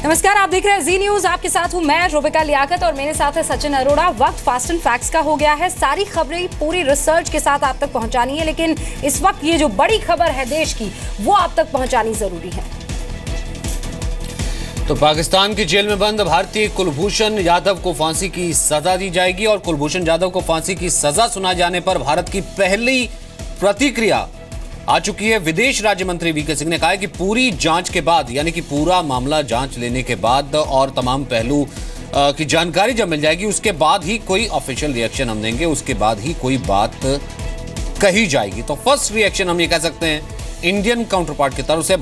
नमस्कार, आप देख रहे हैं जी न्यूज। आपके साथ हूं मैं रुबिका लियाकत और मेरे साथ है सचिन अरोड़ा। वक्त फास्ट एंड फैक्ट्स का हो गया है। सारी खबरें पूरी रिसर्च के साथ आप तक पहुंचानी है, लेकिन इस वक्त ये जो बड़ी खबर है देश की, वो आप तक पहुंचानी जरूरी है। तो पाकिस्तान की जेल में बंद भारतीय कुलभूषण यादव को फांसी की सजा दी जाएगी और कुलभूषण यादव को फांसी की सजा सुनाए जाने पर भारत की पहली प्रतिक्रिया आ चुकी है। विदेश राज्य मंत्री वीके सिंह ने कहा है कि पूरी जांच के बाद, यानी कि पूरा मामला जांच लेने के बाद और तमाम पहलू की जानकारी जब मिल जाएगी, उसके बाद ही कोई ऑफिशियल रिएक्शन हम देंगे, उसके बाद ही कोई बात कही जाएगी। तो फर्स्ट रिएक्शन हम ये कह सकते हैं इंडियन काउंटर पार्ट की तरफ से,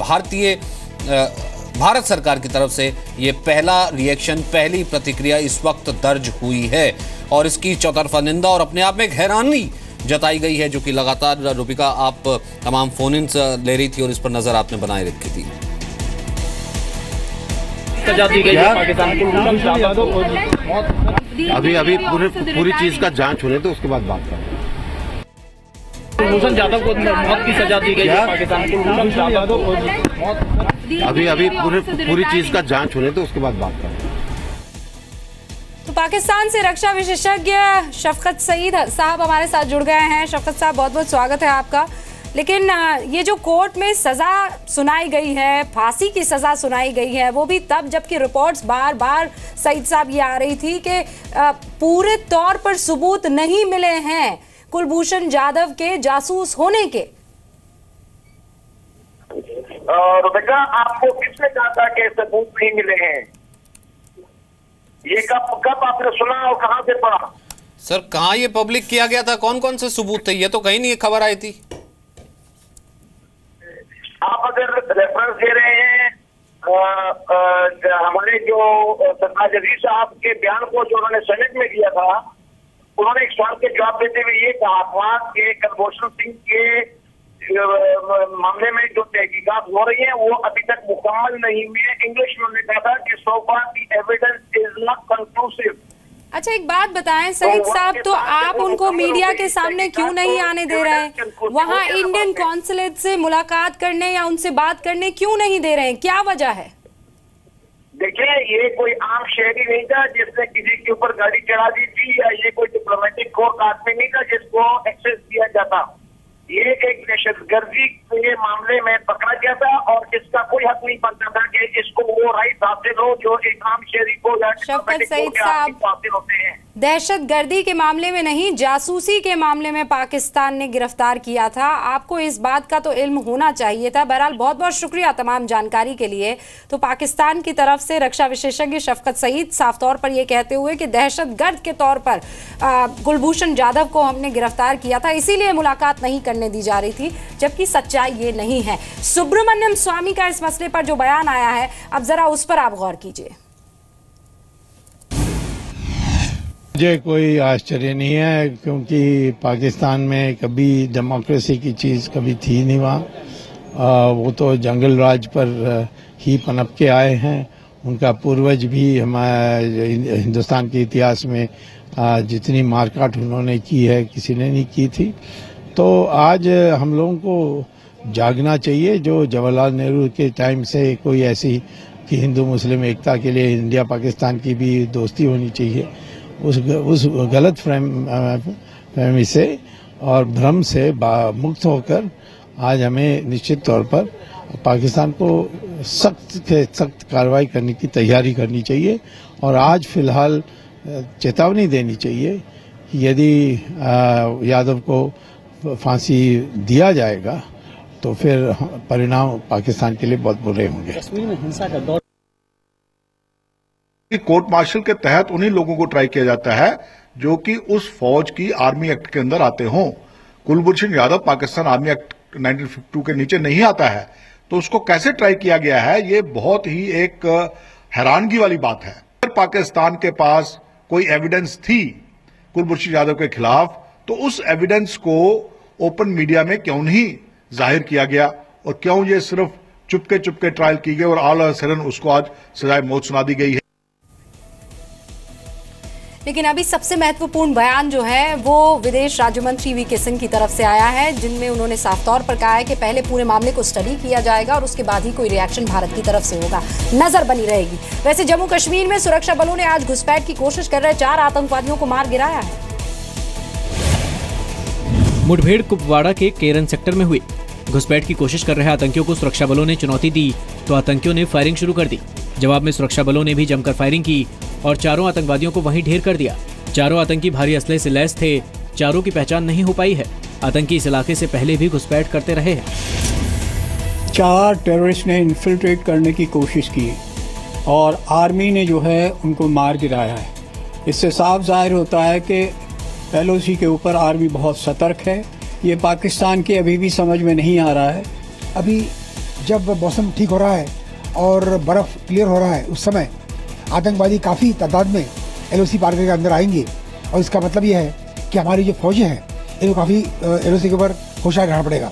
भारत सरकार की तरफ से ये पहला रिएक्शन, पहली प्रतिक्रिया इस वक्त दर्ज हुई है और इसकी चौतरफा निंदा और अपने आप में एक हैरानी जताई गई है, जो कि लगातार रूबिका आप तमाम फोन इन ले रही थी और इस पर नजर आपने बनाए रखी थी। अभी पूरी चीज का जांच होने तो उसके बाद बात करें। कुलभूषण यादव को मौत की सजा दी गई है पाकिस्तान। कुलभूषण यादव को अभी पूरी चीज का जांच होने तो उसके बाद बात करें। तो पाकिस्तान से रक्षा विशेषज्ञ शफकत सईद साहब हमारे साथ जुड़ गए हैं। शफकत साहब, बहुत बहुत स्वागत है आपका। लेकिन ये जो कोर्ट में सजा सुनाई गई है, फांसी की सजा सुनाई गई है, वो भी तब जबकि रिपोर्ट्स बार बार सईद साहब ये आ रही थी कि पूरे तौर पर सबूत नहीं मिले हैं कुलभूषण यादव के जासूस होने के। रुबिका, आपको किसने कहा था कि सबूत नहीं मिले हैं? ये कब आपने सुना और कहां से पढ़ा? सर, कहां ये पब्लिक किया गया था? कौन कौन से सबूत थे? ये तो कहीं नहीं ये खबर आई थी। आप अगर रेफरेंस दे रहे हैं हमारे जो सरदार जजीर साहब के बयान को जो उन्होंने सेनेट में दिया था, उन्होंने एक सवाल के जवाब देते हुए ये कहा था कि कुलभूषण सिंह के मामले में जो तहकीकात हो रही है वो अभी तक मुकम्मल नहीं हुई है। इंग्लिश में उन्होंने कहा था कि so far the evidence is not conclusive. अच्छा, एक बात बताएं सईद साहब, तो आप उनको मीडिया के सामने क्यों नहीं आने दे रहे हैं? वहां इंडियन कॉन्सुलेट से मुलाकात करने या उनसे बात करने क्यों नहीं दे रहे हैं? क्या वजह है? देखिए, ये कोई आम शहरी नहीं था जिसने किसी के ऊपर गाड़ी चढ़ा दी थी, या ये कोई डिप्लोमेटिक कोर्ट आदमी नहीं था जिसको एक्सेस दिया जाता। ये एक दहशतगर्दी के मामले में पकड़ा गया था और इसका कोई हक नहीं बनता था कि इसको वो राइट हासिल हो जो एक आम शहरी को या शफकत सईद साहब, हासिल होते हैं। दहशतगर्दी के मामले में नहीं, जासूसी के मामले में पाकिस्तान ने गिरफ्तार किया था। आपको इस बात का तो इल्म होना चाहिए था। बहरहाल बहुत बहुत शुक्रिया तमाम जानकारी के लिए। तो पाकिस्तान की तरफ से रक्षा विशेषज्ञ शफकत सईद साफ तौर पर यह कहते हुए कि दहशतगर्द के तौर पर कुलभूषण यादव को हमने गिरफ्तार किया था, इसीलिए मुलाकात नहीं करने दी जा रही थी, जबकि सच्चाई ये नहीं है। सुब्रमण्यम स्वामी का इस मसले पर जो बयान आया है, अब जरा उस पर आप गौर कीजिए। मुझे कोई आश्चर्य नहीं है, क्योंकि पाकिस्तान में कभी डेमोक्रेसी की चीज़ कभी थी नहीं। वहाँ वो तो जंगल राज पर ही पनप के आए हैं। उनका पूर्वज भी हमारे हिंदुस्तान के इतिहास में जितनी मारकाट उन्होंने की है किसी ने नहीं की थी। तो आज हम लोगों को जागना चाहिए। जो जवाहरलाल नेहरू के टाइम से कोई ऐसी कि हिंदू मुस्लिम एकता के लिए इंडिया पाकिस्तान की भी दोस्ती होनी चाहिए, उस गलत फहमी से और भ्रम से मुक्त होकर आज हमें निश्चित तौर पर पाकिस्तान को सख्त से सख्त कार्रवाई करने की तैयारी करनी चाहिए। और आज फिलहाल चेतावनी देनी चाहिए कि यदि यादव को फांसी दिया जाएगा तो फिर परिणाम पाकिस्तान के लिए बहुत बुरे होंगे। कश्मीर में हिंसा का दौर कोर्ट मार्शल के तहत उन्हीं लोगों को ट्राई किया जाता है जो कि उस फौज की आर्मी एक्ट के अंदर आते हों। कुलभूषण यादव पाकिस्तान आर्मी एक्ट 1952 के नीचे नहीं आता है, तो उसको कैसे ट्राई किया गया है, ये बहुत ही एक हैरानगी वाली बात है। अगर पाकिस्तान के पास कोई एविडेंस थी कुलभूषण यादव के खिलाफ, तो उस एविडेंस को ओपन मीडिया में क्यों नहीं जाहिर किया गया और क्यों ये सिर्फ चुपके चुपके ट्रायल की गई और ऑल ऑफ सडन उसको आज सजाए मौत सुना दी गई है। लेकिन अभी सबसे महत्वपूर्ण बयान जो है वो विदेश राज्य मंत्री वी के सिंह की तरफ से आया है, जिनमें उन्होंने साफ तौर पर कहा है कि पहले पूरे मामले को स्टडी किया जाएगा और उसके बाद ही कोई रिएक्शन भारत की तरफ से होगा। नजर बनी रहेगी। वैसे जम्मू कश्मीर में सुरक्षा बलों ने आज घुसपैठ की कोशिश कर रहे 4 आतंकवादियों को मार गिराया है। मुठभेड़ कुपवाड़ा के केरन सेक्टर में हुई। घुसपैठ की कोशिश कर रहे आतंकियों को सुरक्षा बलों ने चुनौती दी तो आतंकियों ने फायरिंग शुरू कर दी। जवाब में सुरक्षा बलों ने भी जमकर फायरिंग की और 4 आतंकवादियों को वहीं ढेर कर दिया। 4 आतंकी भारी असले से लैस थे। 4 की पहचान नहीं हो पाई है। आतंकी इस इलाके से पहले भी घुसपैठ करते रहे हैं। 4 टेररिस्ट ने इन्फिल्ट्रेट करने की कोशिश की और आर्मी ने जो है उनको मार गिराया है। इससे साफ जाहिर होता है कि LOC के ऊपर आर्मी बहुत सतर्क है। ये पाकिस्तान के अभी भी समझ में नहीं आ रहा है। अभी जब मौसम ठीक हो रहा है और बर्फ़ क्लियर हो रहा है, उस समय आतंकवादी काफ़ी तादाद में LOC पार्क के अंदर आएंगे और इसका मतलब ये है कि हमारी जो फौजें हैं इनको काफ़ी LOC के ऊपर होशियार रहना पड़ेगा।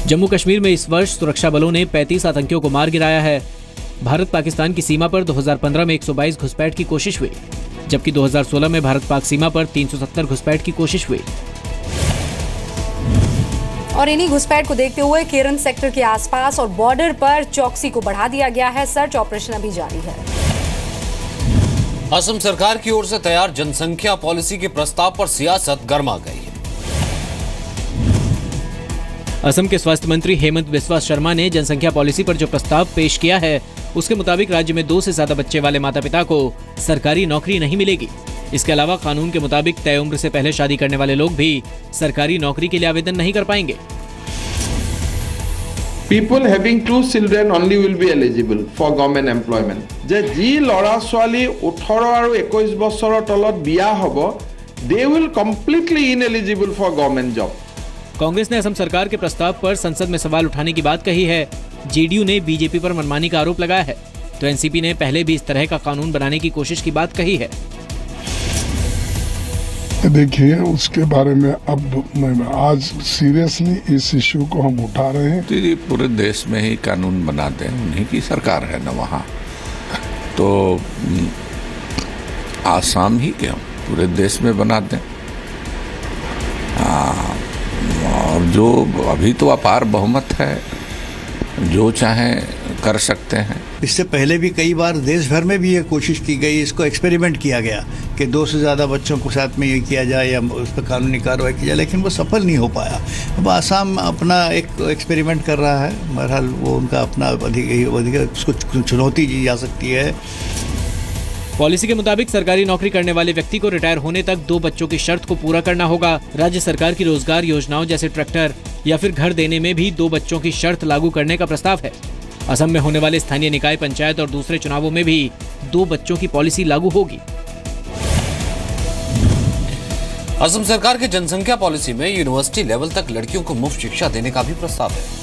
जम्मू कश्मीर में इस वर्ष सुरक्षा बलों ने 35 आतंकियों को मार गिराया है। भारत पाकिस्तान की सीमा पर 2015 में 122 घुसपैठ की कोशिश हुई, जबकि 2016 में भारत पाक सीमा पर 370 घुसपैठ की कोशिश हुई। और इन्हीं घुसपैठ को देखते हुए केरन सेक्टर के आसपास और बॉर्डर पर चौकसी को बढ़ा दिया गया है। सर्च ऑपरेशन अभी जारी है। असम सरकार की ओर से तैयार जनसंख्या पॉलिसी के प्रस्ताव पर सियासत गर्मा गई है। असम के स्वास्थ्य मंत्री हेमंत बिस्वा शर्मा ने जनसंख्या पॉलिसी पर जो प्रस्ताव पेश किया है, उसके मुताबिक राज्य में 2 से ज्यादा बच्चे वाले माता पिता को सरकारी नौकरी नहीं मिलेगी। इसके अलावा कानून के मुताबिक तय उम्र से पहले शादी करने वाले लोग भी सरकारी नौकरी के लिए आवेदन नहीं कर पाएंगे। People having 2 children only will be eligible for government employment. जे जी लड़ा छाली 18 और 21 बছৰৰ তলত বিয়া হ'ব, they will completely ineligible for government job. Congress ने असम सरकार के प्रस्ताव पर संसद में सवाल उठाने की बात कही है। JDU ने बीजेपी पर मनमानी का आरोप लगाया है, तो NCP ने पहले भी इस तरह का कानून बनाने की कोशिश की बात कही है। देखिए, उसके बारे में अब आज सीरियसली इस इश्यू को हम उठा रहे हैं। तो ये पूरे देश में ही कानून बनाते हैं, उन्हीं की सरकार है ना वहाँ, तो आसाम ही क्या पूरे देश में बनाते हैं। और जो अभी तो अपार बहुमत है, जो चाहे कर सकते हैं। इससे पहले भी कई बार देश भर में भी ये कोशिश की गई, इसको एक्सपेरिमेंट किया गया कि 2 से ज़्यादा बच्चों को साथ में ये किया जाए या उस पर कानूनी कार्रवाई की जाए, लेकिन वो सफल नहीं हो पाया। अब आसाम अपना एक एक्सपेरिमेंट कर रहा है। बहरहाल वो उनका अपना अधिक उसको चुनौती दी जा सकती है। पॉलिसी के मुताबिक सरकारी नौकरी करने वाले व्यक्ति को रिटायर होने तक 2 बच्चों की शर्त को पूरा करना होगा। राज्य सरकार की रोजगार योजनाओं जैसे ट्रैक्टर या फिर घर देने में भी 2 बच्चों की शर्त लागू करने का प्रस्ताव है। असम में होने वाले स्थानीय निकाय, पंचायत और दूसरे चुनावों में भी 2 बच्चों की पॉलिसी लागू होगी। असम सरकार की जनसंख्या पॉलिसी में यूनिवर्सिटी लेवल तक लड़कियों को मुफ्त शिक्षा देने का भी प्रस्ताव है।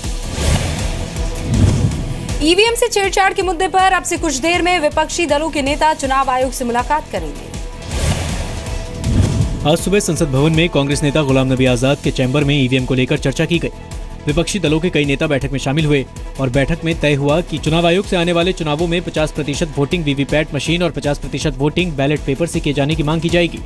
ईवीएम से छेड़छाड़ के मुद्दे पर अब से कुछ देर में विपक्षी दलों के नेता चुनाव आयोग से मुलाकात करेंगे। आज सुबह संसद भवन में कांग्रेस नेता गुलाम नबी आजाद के चैम्बर में ईवीएम को लेकर चर्चा की गई। विपक्षी दलों के कई नेता बैठक में शामिल हुए और बैठक में तय हुआ कि चुनाव आयोग से आने वाले चुनावों में 50% वोटिंग वीवीपैट मशीन और 50% वोटिंग बैलेट पेपर से किए जाने की मांग की जाएगी।